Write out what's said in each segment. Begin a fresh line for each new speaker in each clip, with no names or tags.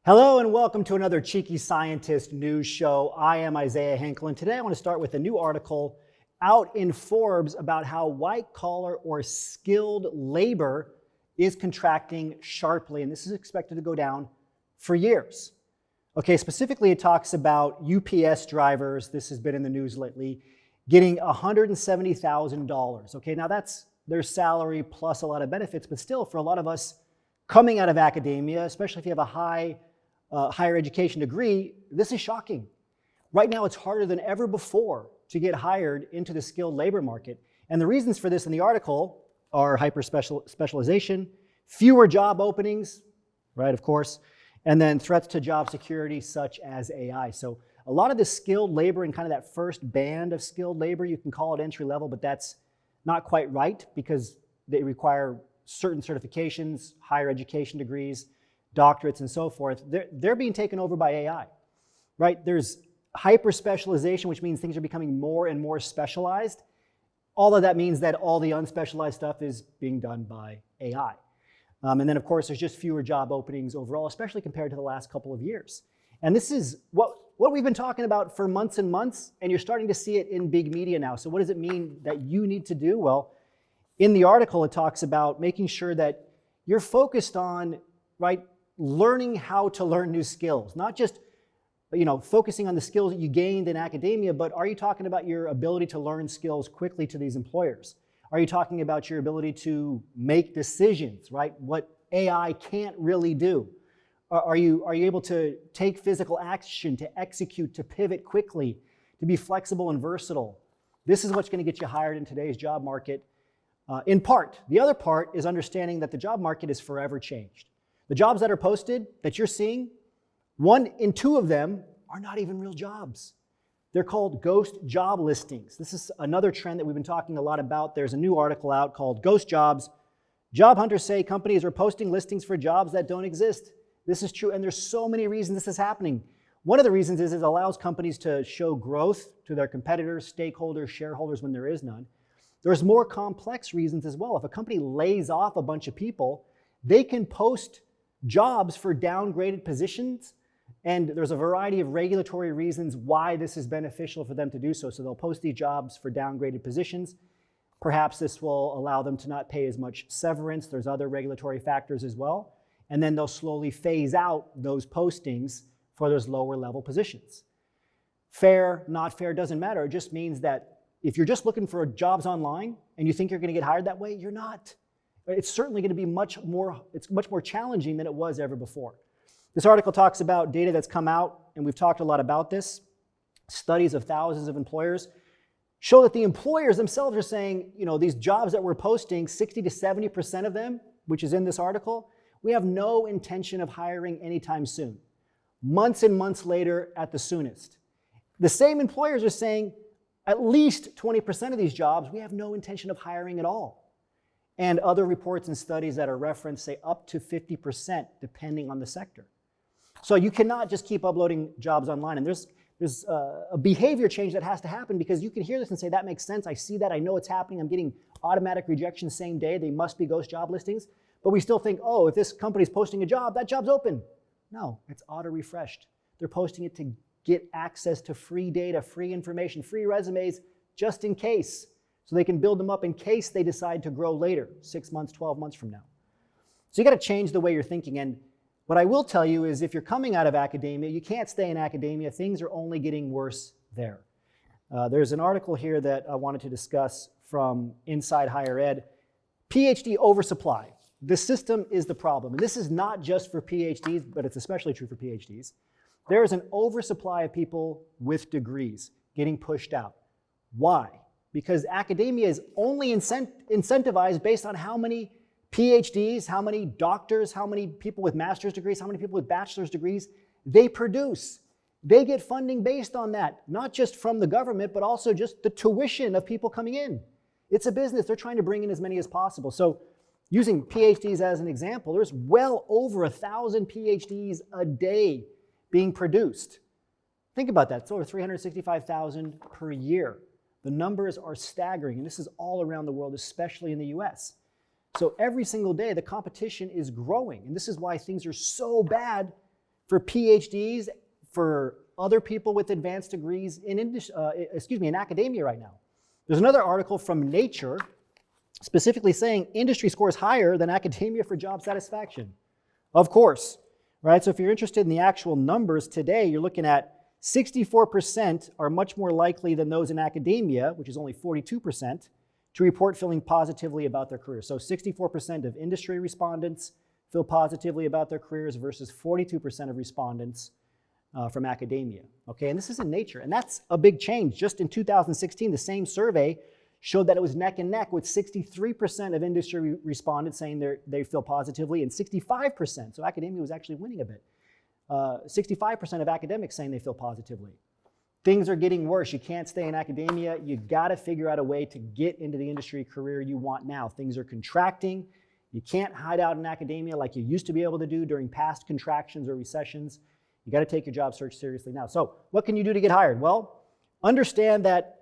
Hello and welcome to another Cheeky Scientist news show. I am Isaiah Henkel, and today I want to start with a new article out in Forbes about how white-collar or skilled labor is contracting sharply, and this is expected to go down for years. Okay, specifically it talks about UPS drivers, this has been in the news lately, getting $170,000. Okay, now that's their salary plus a lot of benefits, but still for a lot of us coming out of academia, especially if you have a higher education degree, this is shocking. Right now, it's harder than ever before to get hired into the skilled labor market. And the reasons for this in the article are hyper-specialization, fewer job openings, right, of course, and then threats to job security such as AI. So a lot of the skilled labor and kind of that first band of skilled labor, you can call it entry level, but that's not quite right because they require certain certifications, higher education degrees, doctorates, and so forth. They're being taken over by AI, right? There's hyper-specialization, which means things are becoming more and more specialized. All of that means that all the unspecialized stuff is being done by AI. And then, of course, there's just fewer job openings overall, especially compared to the last couple of years. And this is what we've been talking about for months and months, and you're starting to see it in big media now. So what does it mean that you need to do? Well, in the article, it talks about making sure that you're focused on, right, learning how to learn new skills, not just focusing on the skills that you gained in academia, but are you talking about your ability to learn skills quickly to these employers? Are you talking about your ability to make decisions, right? What AI can't really do. Are you able to take physical action, to execute, to pivot quickly, to be flexible and versatile? This is what's going to get you hired in today's job market. In part. The other part is understanding that the job market is forever changed. The jobs that are posted that you're seeing, 1 in 2 of them are not even real jobs. They're called ghost job listings. This is another trend that we've been talking a lot about. There's a new article out called Ghost Jobs. Job hunters say companies are posting listings for jobs that don't exist. This is true, and there's so many reasons this is happening. One of the reasons is it allows companies to show growth to their competitors, stakeholders, shareholders when there is none. There's more complex reasons as well. If a company lays off a bunch of people, they can post jobs for downgraded positions, and there's a variety of regulatory reasons why this is beneficial for them to do so. So they'll post these jobs for downgraded positions. Perhaps this will allow them to not pay as much severance. There's other regulatory factors as well. And then they'll slowly phase out those postings for those lower level positions. Fair, not fair, doesn't matter. It just means that if you're just looking for jobs online and you think you're going to get hired that way, you're not. It's certainly going to be much more challenging than it was ever before. This article talks about data that's come out, and we've talked a lot about this. Studies of thousands of employers show that the employers themselves are saying, these jobs that we're posting, 60 to 70% of them, which is in this article, we have no intention of hiring anytime soon. Months and months later at the soonest. The same employers are saying at least 20% of these jobs, we have no intention of hiring at all. And other reports and studies that are referenced say up to 50% depending on the sector. So you cannot just keep uploading jobs online. And there's a behavior change that has to happen because you can hear this and say, that makes sense. I see that. I know it's happening. I'm getting automatic rejection same day. They must be ghost job listings. But we still think, oh, if this company's posting a job, that job's open. No, it's auto-refreshed. They're posting it to get access to free data, free information, free resumes, just in case. So they can build them up in case they decide to grow later, 6 months, 12 months from now. So you got to change the way you're thinking. And what I will tell you is if you're coming out of academia, you can't stay in academia. Things are only getting worse there. There's an article here that I wanted to discuss from Inside Higher Ed. PhD oversupply. The system is the problem. And this is not just for PhDs, but it's especially true for PhDs. There is an oversupply of people with degrees getting pushed out. Why? Because academia is only incentivized based on how many PhDs, how many doctors, how many people with master's degrees, how many people with bachelor's degrees they produce. They get funding based on that, not just from the government, but also just the tuition of people coming in. It's a business. They're trying to bring in as many as possible. So using PhDs as an example, there's well over 1,000 PhDs a day being produced. Think about that. It's over 365,000 per year. The numbers are staggering, and this is all around the world, especially in the US. So every single day, the competition is growing, and this is why things are so bad for PhDs, for other people with advanced degrees in academia right now. There's another article from Nature specifically saying industry scores higher than academia for job satisfaction. Of course, right? So if you're interested in the actual numbers today, you're looking at 64% are much more likely than those in academia, which is only 42%, to report feeling positively about their career. So 64% of industry respondents feel positively about their careers versus 42% of respondents from academia. Okay, and this is in Nature, and that's a big change. Just in 2016, the same survey showed that it was neck and neck, with 63% of industry respondents saying they feel positively, and 65%, so academia was actually winning a bit, 65% of academics saying they feel positively. Things are getting worse. You can't stay in academia. You gotta figure out a way to get into the industry career you want now. Things are contracting. You can't hide out in academia like you used to be able to do during past contractions or recessions. You gotta take your job search seriously now. So what can you do to get hired? Well, understand that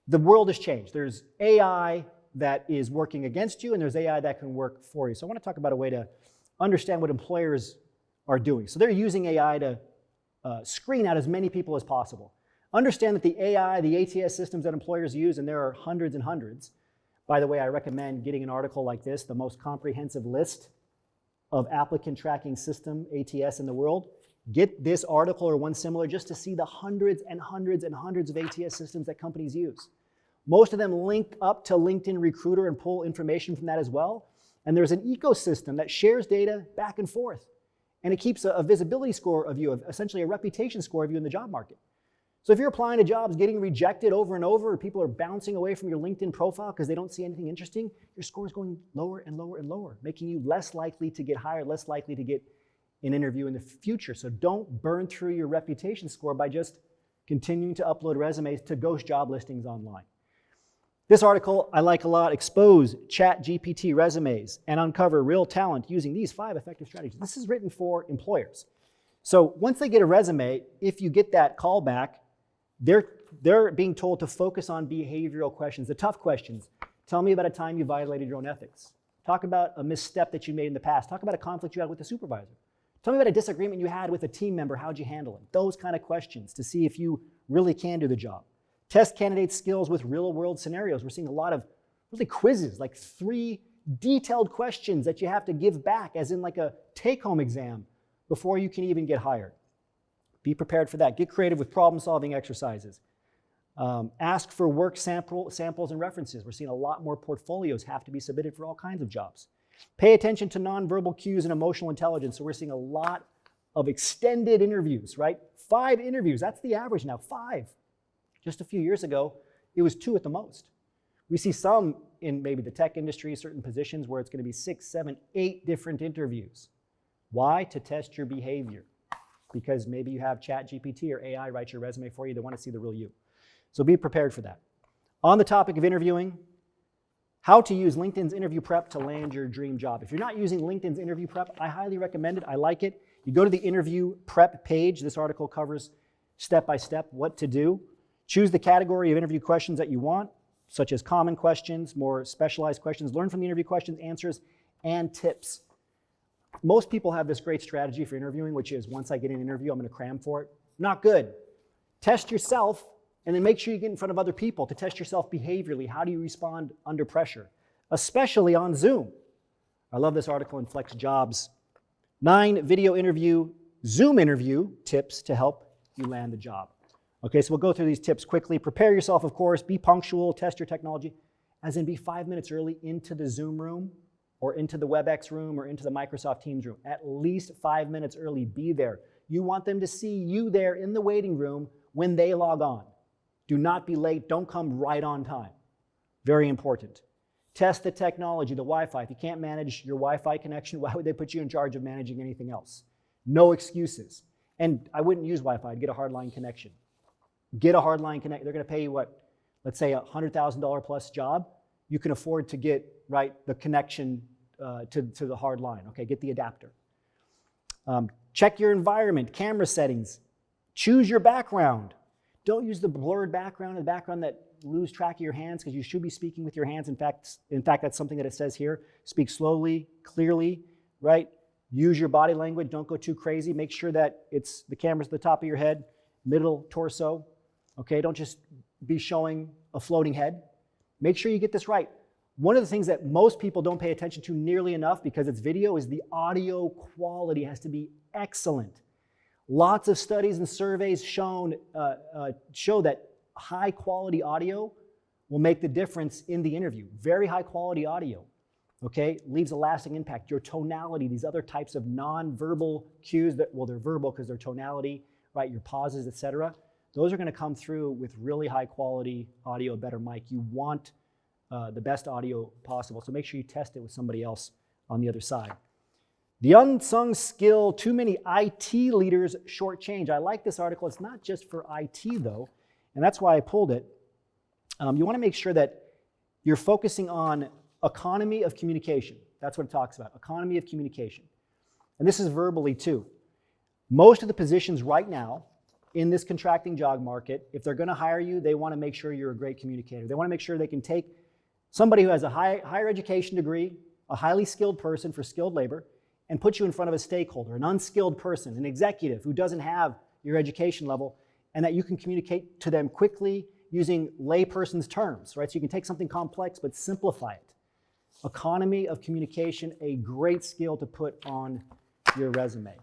the world has changed. There's AI that is working against you, and there's AI that can work for you. So I want to talk about a way to understand what employers are doing. So they're using AI to screen out as many people as possible. Understand that the AI, the ATS systems that employers use, and there are hundreds and hundreds. By the way, I recommend getting an article like this, the most comprehensive list of applicant tracking system, ATS, in the world. Get this article or one similar just to see the hundreds and hundreds and hundreds of ATS systems that companies use. Most of them link up to LinkedIn Recruiter and pull information from that as well. And there's an ecosystem that shares data back and forth. And it keeps a visibility score of you, essentially a reputation score of you in the job market. So if you're applying to jobs, getting rejected over and over, or people are bouncing away from your LinkedIn profile because they don't see anything interesting, your score is going lower and lower and lower, making you less likely to get hired, less likely to get an interview in the future. So don't burn through your reputation score by just continuing to upload resumes to ghost job listings online. This article I like a lot. Expose ChatGPT resumes and uncover real talent using these 5 effective strategies. This is written for employers. So once they get a resume, if you get that call back, they're being told to focus on behavioral questions, the tough questions. Tell me about a time you violated your own ethics. Talk about a misstep that you made in the past. Talk about a conflict you had with a supervisor. Tell me about a disagreement you had with a team member. How'd you handle it? Those kind of questions to see if you really can do the job. Test candidates' skills with real-world scenarios. We're seeing a lot of really quizzes, like 3 detailed questions that you have to give back, as in like a take-home exam, before you can even get hired. Be prepared for that. Get creative with problem-solving exercises. Ask for work samples and references. We're seeing a lot more portfolios have to be submitted for all kinds of jobs. Pay attention to nonverbal cues and emotional intelligence. So we're seeing a lot of extended interviews, right? 5 interviews, that's the average now, 5. Just a few years ago, it was 2 at the most. We see some in maybe the tech industry, certain positions where it's going to be 6, 7, 8 different interviews. Why? To test your behavior. Because maybe you have ChatGPT or AI write your resume for you. They want to see the real you. So be prepared for that. On the topic of interviewing, how to use LinkedIn's interview prep to land your dream job. If you're not using LinkedIn's interview prep, I highly recommend it. I like it. You go to the interview prep page. This article covers step by step what to do. Choose the category of interview questions that you want, such as common questions, more specialized questions. Learn from the interview questions, answers, and tips. Most people have this great strategy for interviewing, which is once I get an interview, I'm going to cram for it. Not good. Test yourself, and then make sure you get in front of other people to test yourself behaviorally. How do you respond under pressure, especially on Zoom? I love this article in Flex Jobs. 9 video interview, Zoom interview tips to help you land the job. Okay, so we'll go through these tips quickly. Prepare yourself, of course. Be punctual. Test your technology. As in, be 5 minutes early into the Zoom room or into the WebEx room or into the Microsoft Teams room. At least 5 minutes early. Be there. You want them to see you there in the waiting room when they log on. Do not be late. Don't come right on time. Very important. Test the technology, the Wi-Fi. If you can't manage your Wi-Fi connection, why would they put you in charge of managing anything else? No excuses. And I wouldn't use Wi-Fi. I'd get a hardline connection. Get a hardline connection. They're going to pay you what? Let's say a $100,000 plus job. You can afford to get the connection to the hard line. Okay, get the adapter. Check your environment, camera settings. Choose your background. Don't use the blurred background, the background that lose track of your hands, because you should be speaking with your hands. In fact, that's something that it says here. Speak slowly, clearly, right? Use your body language. Don't go too crazy. Make sure that the camera's at the top of your head, middle torso. Okay, don't just be showing a floating head. Make sure you get this right. One of the things that most people don't pay attention to nearly enough because it's video is the audio quality has to be excellent. Lots of studies and surveys show that high quality audio will make the difference in the interview. Very high quality audio, okay, leaves a lasting impact. Your tonality, these other types of non-verbal cues that, well, they're verbal because they're tonality, right? Your pauses, etc. Those are going to come through with really high quality audio, better mic. You want the best audio possible, so make sure you test it with somebody else on the other side. The unsung skill, too many IT leaders shortchange. I like this article. It's not just for IT though, and that's why I pulled it. You want to make sure that you're focusing on economy of communication. That's what it talks about, economy of communication. And this is verbally too. Most of the positions right now in this contracting job market, if they're going to hire you, they want to make sure you're a great communicator. They want to make sure they can take somebody who has a higher education degree, a highly skilled person for skilled labor, and put you in front of a stakeholder, an unskilled person, an executive who doesn't have your education level, and that you can communicate to them quickly using layperson's terms, right? So you can take something complex but simplify it. Economy of communication, a great skill to put on your resume.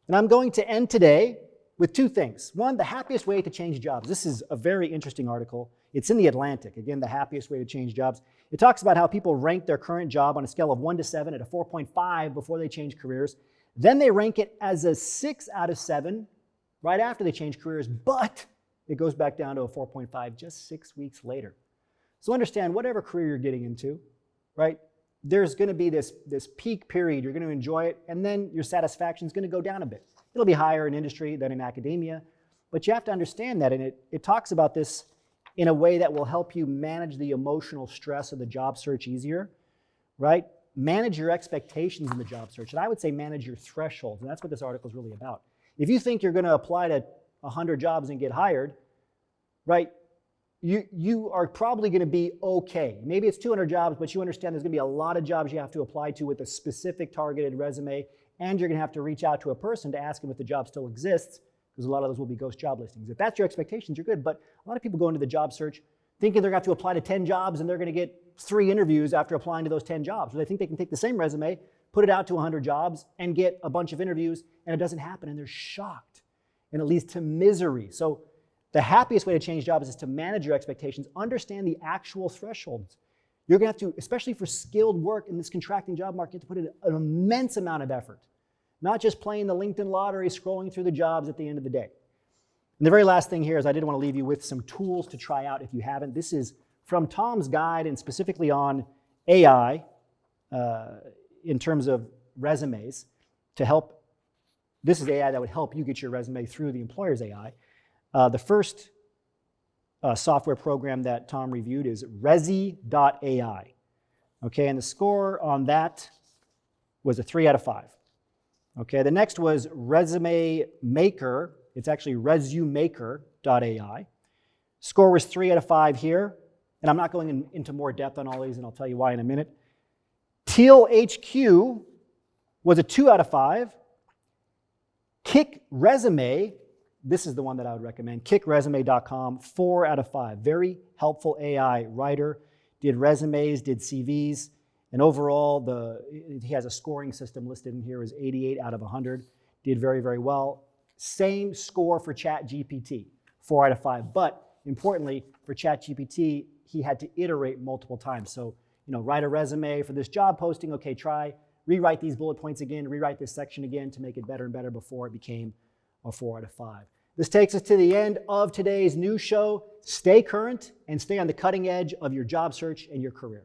And I'm going to end today with two things. One, the happiest way to change jobs. This is a very interesting article. It's in The Atlantic. Again, the happiest way to change jobs. It talks about how people rank their current job on a scale of 1 to 7 at a 4.5 before they change careers. Then they rank it as a 6 out of 7 right after they change careers, but it goes back down to a 4.5 just 6 weeks later. So understand, whatever career you're getting into, right, there's going to be this peak period. You're going to enjoy it, and then your satisfaction is going to go down a bit. It'll be higher in industry than in academia, but you have to understand that, and it talks about this in a way that will help you manage the emotional stress of the job search easier, right? Manage your expectations in the job search, and I would say manage your thresholds, and that's what this article is really about. If you think you're going to apply to 100 jobs and get hired, right, you are probably going to be okay. Maybe it's 200 jobs, but you understand there's going to be a lot of jobs you have to apply to with a specific targeted resume, and you're going to have to reach out to a person to ask them if the job still exists, because a lot of those will be ghost job listings. If that's your expectations, you're good, but a lot of people go into the job search thinking they're going to have to apply to 10 jobs and they're going to get 3 interviews after applying to those 10 jobs. Or they think they can take the same resume, put it out to 100 jobs, and get a bunch of interviews, and it doesn't happen, and they're shocked, and it leads to misery. So the happiest way to change jobs is to manage your expectations, understand the actual thresholds. You're going to have to, especially for skilled work in this contracting job market, to put in an immense amount of effort, not just playing the LinkedIn lottery, scrolling through the jobs at the end of the day. And the very last thing here is I did want to leave you with some tools to try out if you haven't. This is from Tom's guide and specifically on AI in terms of resumes to help. This is AI that would help you get your resume through the employer's AI. The first software program that Tom reviewed is Resi.ai. Okay, and the score on that was a 3 out of 5. Okay, the next was Resume Maker. It's actually ResumeMaker.ai. Score was 3 out of 5 here, and I'm not going into more depth on all these, and I'll tell you why in a minute. Teal HQ was a 2 out of 5. Kick Resume, this is the one that I would recommend, kickresume.com, 4 out of 5. Very helpful AI writer, did resumes, did CVs, and overall, he has a scoring system listed in here as 88 out of 100. Did very, very well. Same score for ChatGPT, 4 out of 5. But importantly, for ChatGPT, he had to iterate multiple times. So, write a resume for this job posting. Okay, rewrite these bullet points again, rewrite this section again to make it better and better before it became a 4 out of 5. This takes us to the end of today's news show. Stay current and stay on the cutting edge of your job search and your career.